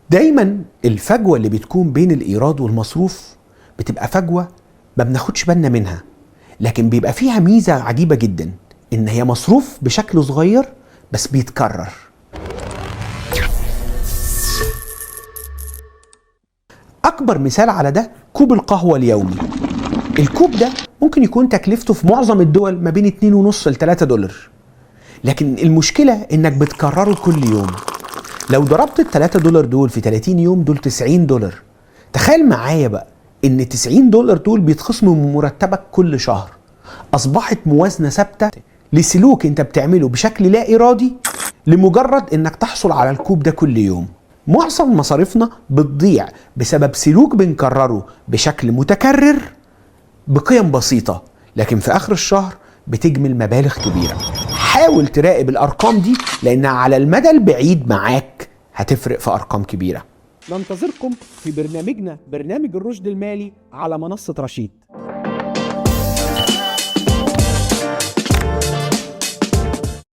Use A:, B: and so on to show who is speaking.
A: دايما الفجوة اللي بتكون بين الإيراد والمصروف بتبقى فجوة ما بناخدش بالنا منها، لكن بيبقى فيها ميزة عجيبة جدا، إن هي مصروف بشكل صغير بس بيتكرر. أكبر مثال على ده كوب القهوة اليومي. الكوب ده ممكن يكون تكلفته في معظم الدول ما بين 2.5 ل 3 دولار، لكن المشكلة إنك بتكرره كل يوم. لو ضربت ال 3 دولار دول في 30 يوم دول 90 دولار. تخيل معايا بقى إن 90 دولار دول بيتخصموا من مرتبك كل شهر. أصبحت موازنة ثابتة لسلوك أنت بتعمله بشكل لا إرادي لمجرد إنك تحصل على الكوب ده كل يوم. معظم مصاريفنا بتضيع بسبب سلوك بنكرره بشكل متكرر بقيم بسيطة، لكن في آخر الشهر بتجمل مبالغ كبيرة. حاول تراقب الأرقام دي، لأنها على المدى البعيد معاك هتفرق في أرقام كبيرة.
B: ننتظركم في برنامجنا برنامج الرشد المالي على منصة رشيد.